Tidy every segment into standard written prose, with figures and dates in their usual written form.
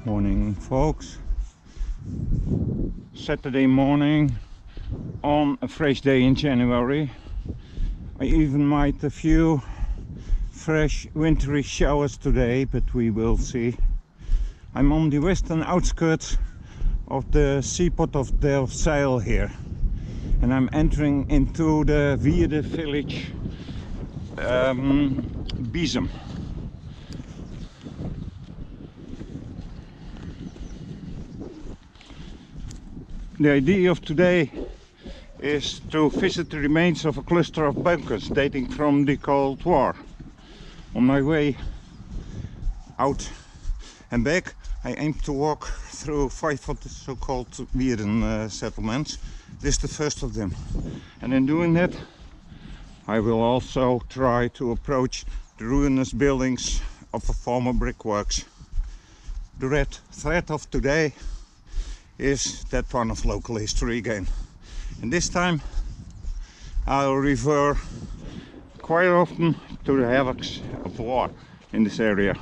Morning, folks. Saturday morning on a fresh day in January. I even might a few fresh wintry showers today, but we will see. I'm on the western outskirts of the seaport of Delfzijl here, and I'm entering into the Wierden village, Biessum. The idea of today is to visit the remains of a cluster of bunkers dating from the Cold War. On my way out and back, I aim to walk through 5 of the so-called Wierden settlements. This is the first of them. And in doing that, I will also try to approach the ruinous buildings of the former brickworks. The red thread of today is that one of local history again. And this time I'll refer quite often to the havocs of war in this area.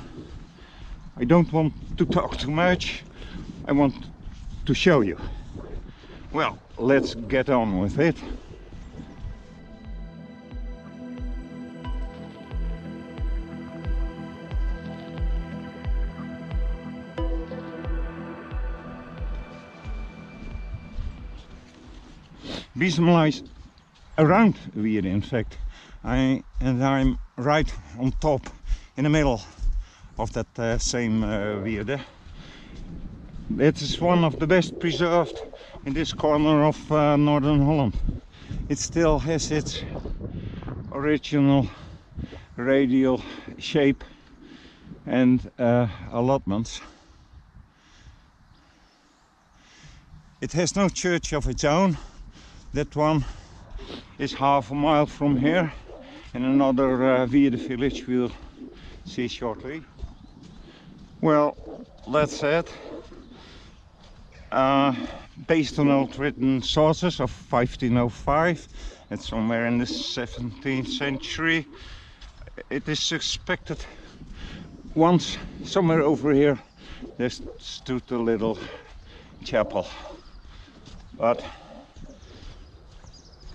I don't want to talk too much, I want to show you. Well, let's get on with it. Biessum lies around Wierden, in fact, I'm right on top, in the middle of that same Wierden. It is one of the best preserved in this corner of northern Holland. It still has its original radial shape and allotments. It has no church of its own. That one is half a mile from here, and another Wierden village we'll see shortly. Well, that's it. Based on old written sources of 1505 and somewhere in the 17th century, it is suspected once somewhere over here there stood a little chapel, but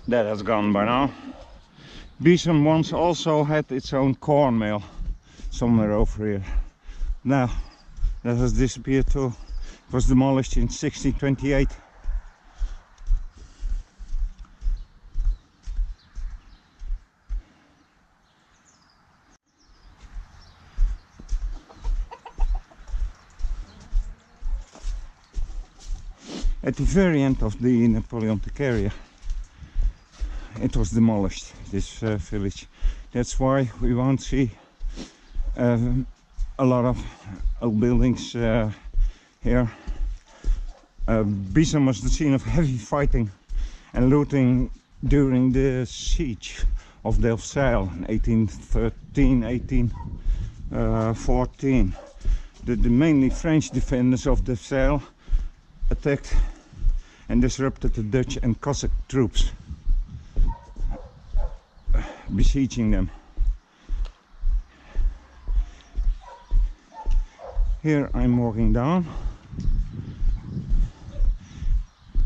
that has gone by now. Biessum once also had its own corn mill somewhere over here. Now that has disappeared too. It was demolished in 1628. At the very end of the Napoleonic era, it was demolished, this village. That's why we won't see a lot of old buildings here. Biessum was the scene of heavy fighting and looting during the siege of Delfzijl in 1813, 1814. The mainly French defenders of Delfzijl attacked and disrupted the Dutch and Cossack troops besieging them. Here I'm walking down,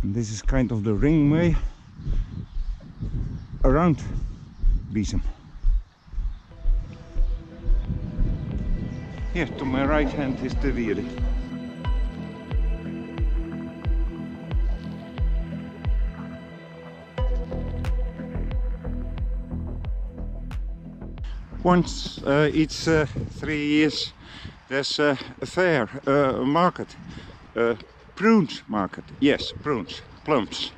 and this is kind of the ringway around Biessum. Here to my right hand is the Wierden. Once each 3 years there's a fair, a market, prunes market, yes, prunes, plums.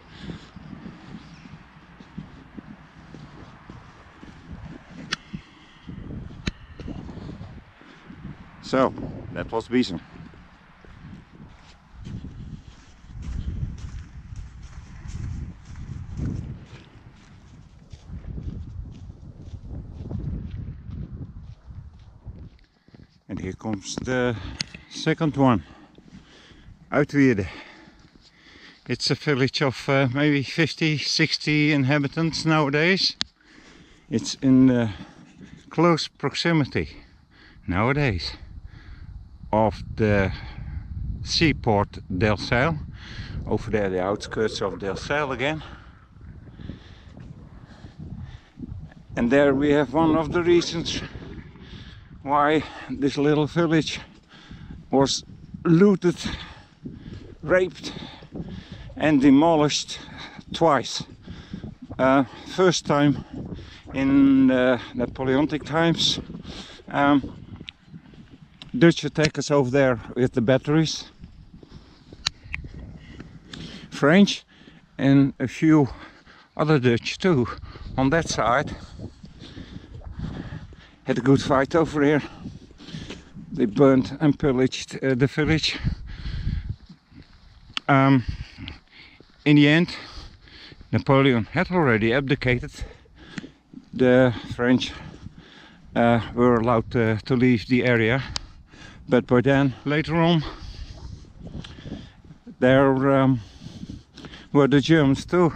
So, that was Biessum. And here comes the second one, Uitwierde. It's a village of maybe 50, 60 inhabitants nowadays. It's in close proximity nowadays of the seaport Delfzijl. Over there the outskirts of Delfzijl again. And there we have one of the reasons why this little village was looted, raped and demolished twice. First time in Napoleonic times. Dutch attackers over there with the batteries. French and a few other Dutch too on that side. Had a good fight over here. They burned and pillaged the village. In the end, Napoleon had already abdicated. The French were allowed to leave the area, but by then, later on, there were the Germans too.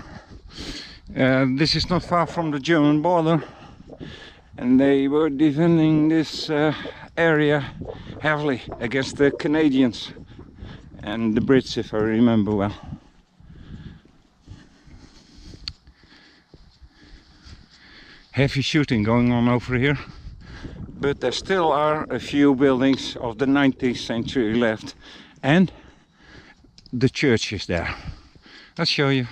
This is not far from the German border, and they were defending this area heavily against the Canadians and the Brits, if I remember well. Heavy shooting going on over here, but there still are a few buildings of the 19th century left, and the church is there. I'll show you.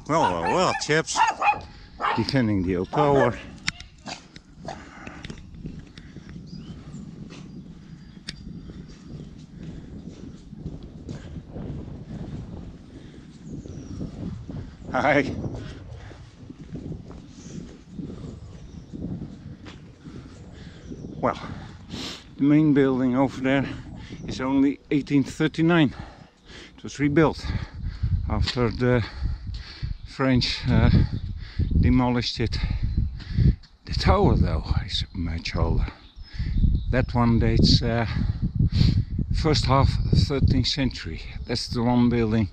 Well, chaps, defending the old tower. Hi. Well, the main building over there is only 1839. It was rebuilt after the French demolished it. The tower though is much older. That one dates first half 13th century. That's the one building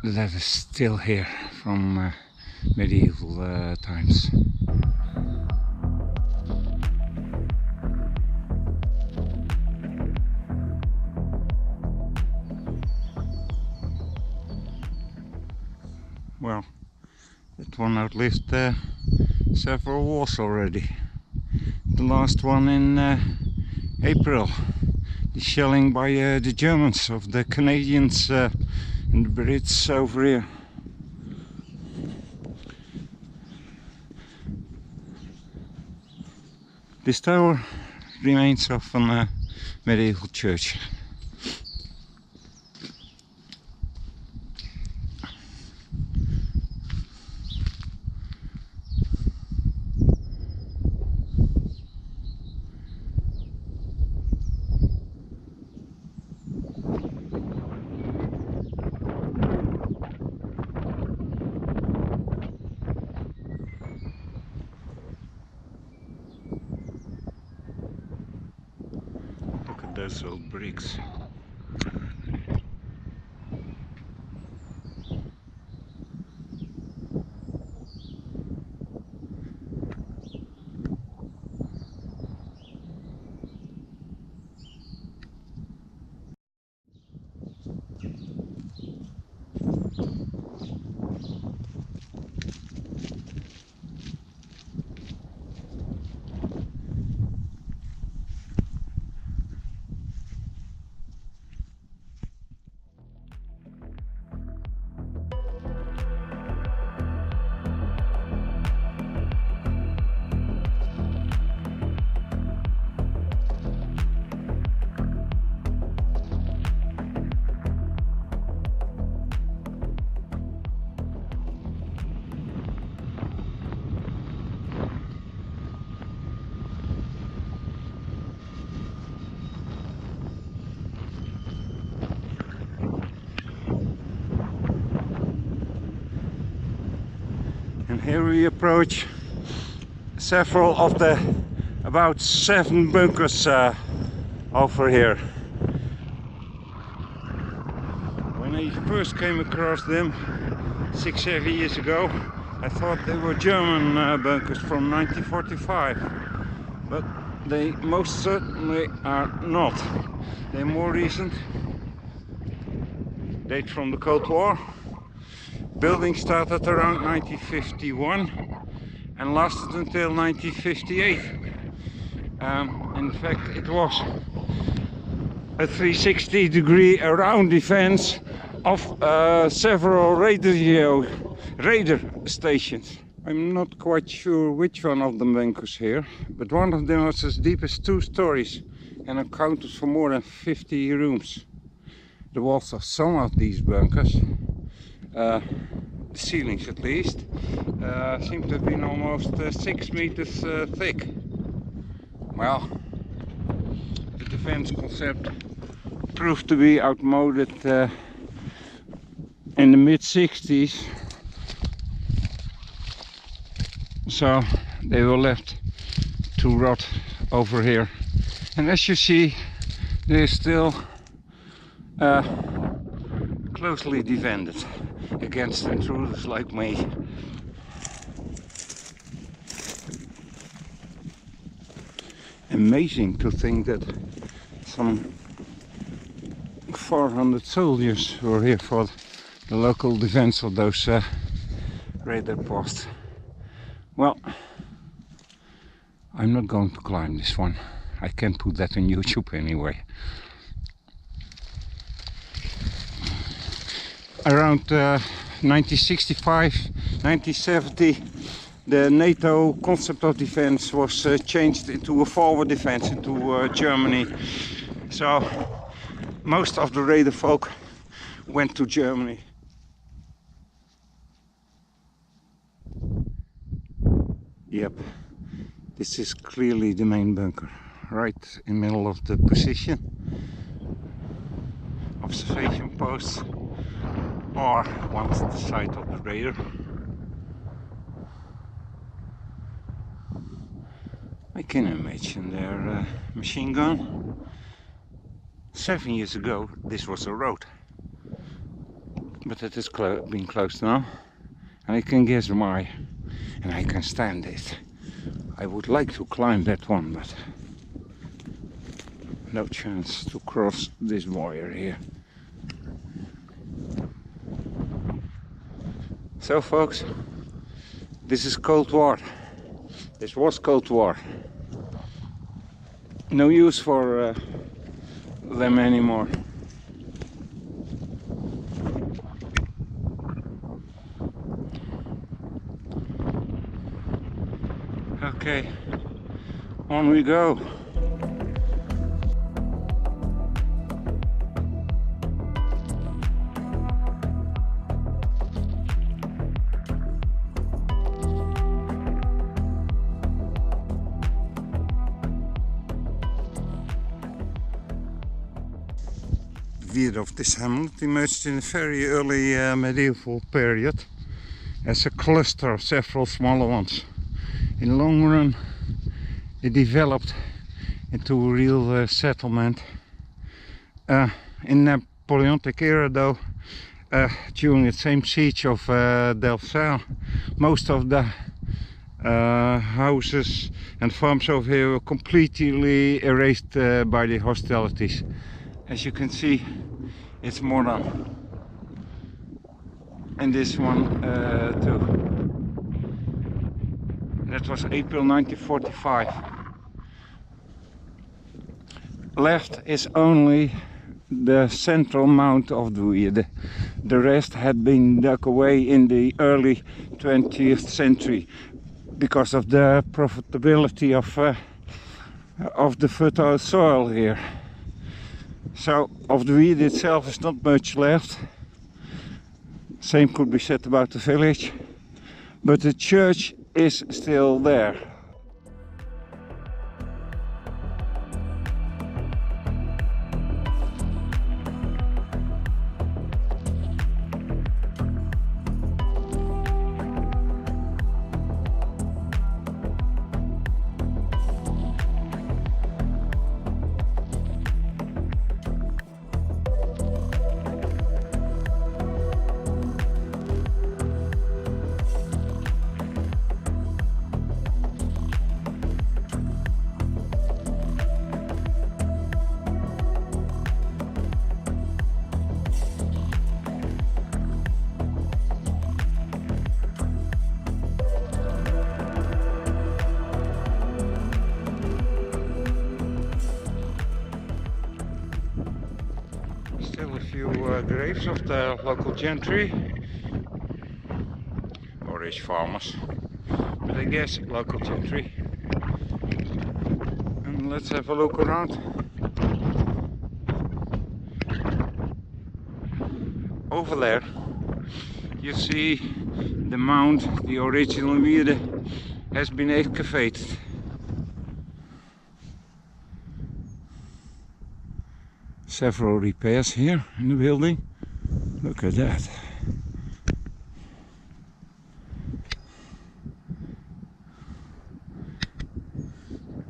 that is still here from medieval times. Well, that one outlived several wars already. The last one in April. The shelling by the Germans of the Canadians and the Brits over here. This tower remains of a medieval church. Those old bricks. And here we approach several of the about 7 bunkers over here. When I first came across them 6-7 years ago, I thought they were German bunkers from 1945, but they most certainly are not. They're more recent, date from the Cold War. Building started around 1951 and lasted until 1958. In fact, it was a 360-degree around defense of several radar stations. I'm not quite sure which one of the bunkers here, but one of them was as deep as 2 stories and accounted for more than 50 rooms. The walls of some of these bunkers, the ceilings at least, seem to have been almost 6 meters thick. Well, the defense concept proved to be outmoded in the mid-60s, so they were left to rot over here. And as you see, they're still closely defended against intruders like me. Amazing to think that some 400 soldiers were here for the local defense of those radar posts. Well, I'm not going to climb this one. I can't put that on YouTube anyway. Around 1965, 1970, the NATO concept of defense was changed into a forward defense into Germany. So most of the radar folk went to Germany. Yep, this is clearly the main bunker, right in the middle of the position. Observation posts, or once the site of the radar. I can imagine their machine gun. 7 years ago this was a road, but it has been closed now, and I can guess why, and I can stand it. I would like to climb that one, but no chance to cross this wire here. So folks, this is Cold War. This was Cold War. No use for them anymore. Okay, on we go. Wierden of this hamlet emerged in a very early medieval period as a cluster of several smaller ones. In the long run it developed into a real settlement. In Napoleonic era though, during the same siege of Delfzijl, most of the houses and farms over here were completely erased by the hostilities. As you can see, it's modern. And this one too. That was April 1945. Left is only the central mount of the Wierden. The rest had been dug away in the early 20th century because of the profitability of the fertile soil here. So of the Wierden itself is not much left. Same could be said about the village, but the church is still there. graves of the local gentry or rich farmers, but I guess local gentry. And let's have a look around. Over there you see the mound, the original Wierden, has been excavated. Several repairs here in the building. Look at that.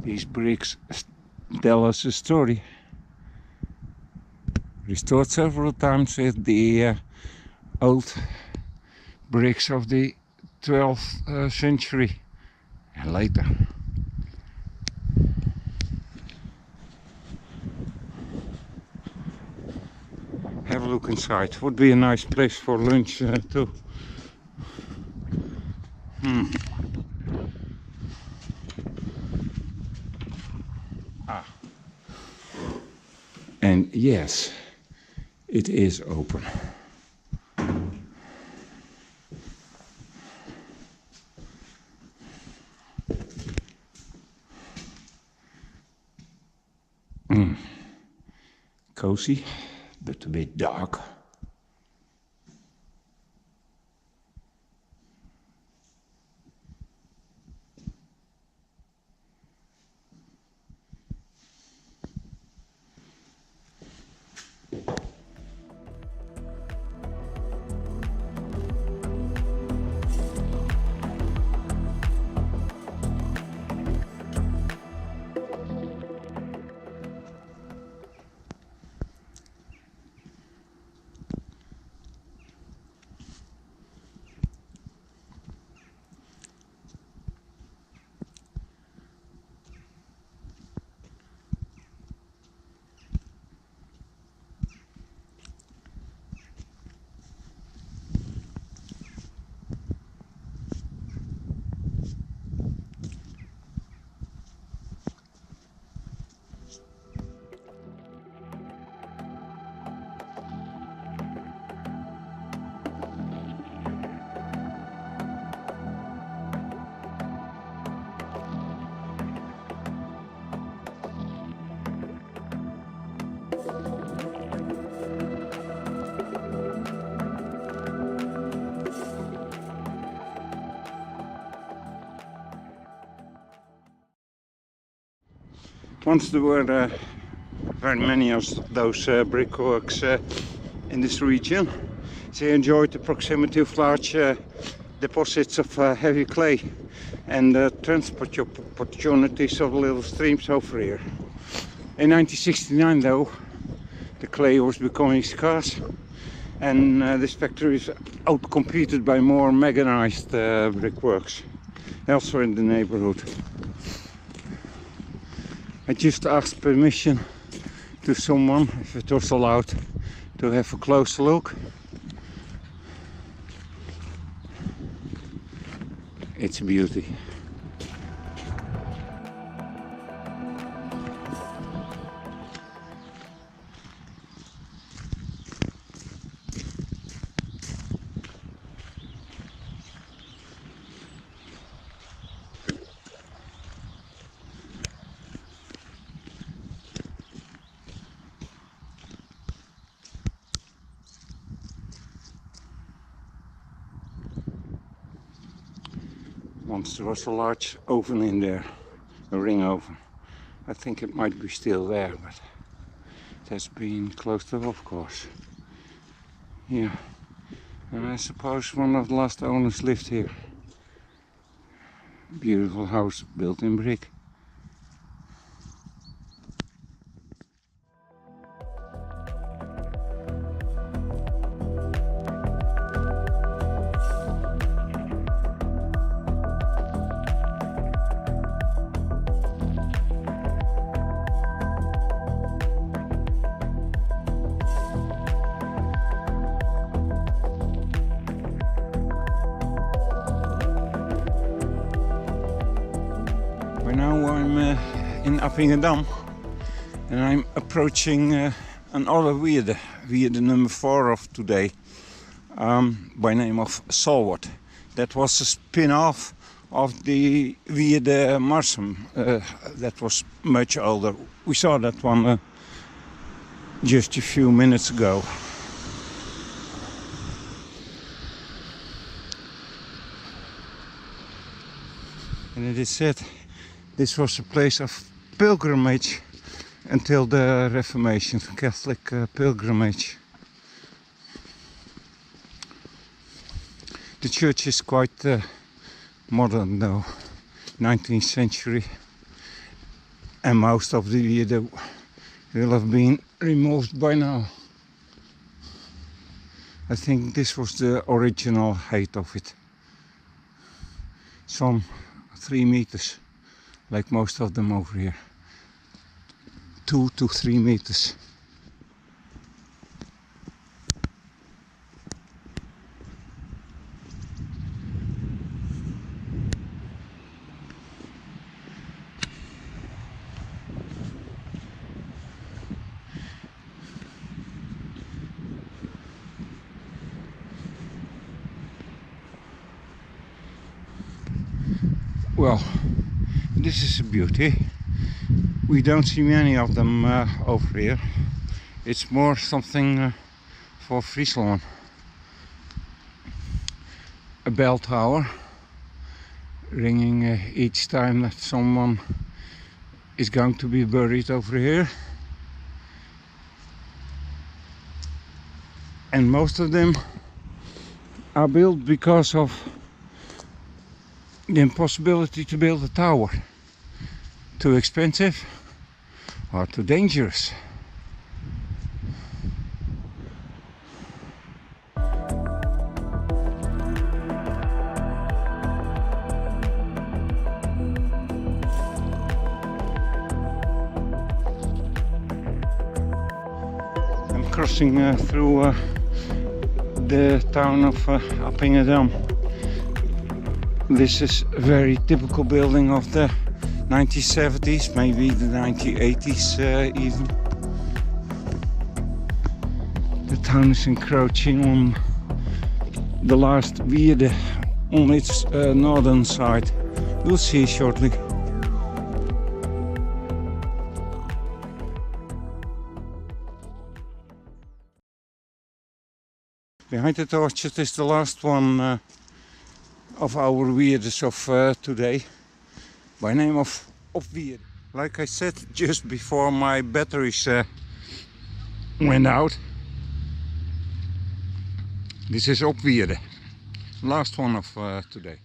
These bricks tell us a story. Restored several times with the old bricks of the 12th century and later. Have a look inside. Would be a nice place for lunch too. And yes, it is open. Cozy, but a bit dark. Once there were very many of those brickworks in this region. They enjoyed the proximity of large deposits of heavy clay and transport opportunities of little streams over here. In 1969 though, the clay was becoming scarce and this factory is outcompeted by more mechanized brickworks elsewhere in the neighborhood. I just asked permission to someone if it was allowed to have a close look. It's a beauty. Once there was a large oven in there, a ring oven. I think it might be still there, but it has been closed off, of course. Yeah, and I suppose one of the last owners lived here. Beautiful house built in brick. Now I'm in Uitwierde and I'm approaching another Wierden, Wierden number 4 of today, by name of Solwerd. That was a spin-off of the Wierde Marsum. That was much older. We saw that one just a few minutes ago. And it is said this was a place of pilgrimage until the Reformation, Catholic pilgrimage. The church is quite modern though, 19th century, and most of the Wierde will have been removed by now. I think this was the original height of it. Some 3 meters, like most of them over here. 2 to 3 meters. Well, this is a beauty. We don't see many of them over here. It's more something for Friesland. A bell tower ringing each time that someone is going to be buried over here. And most of them are built because of the impossibility to build a tower. Too expensive or too dangerous. I'm crossing through the town of Uppingedam. This is a very typical building of the 1970s, maybe the 1980s even. The town is encroaching on the last Wierde on its northern side. We'll see shortly. Behind the orchard is the last one of our Wierdes of today, by name of Opwierde. Like I said just before my batteries went out, this is Opwierde, last one of today.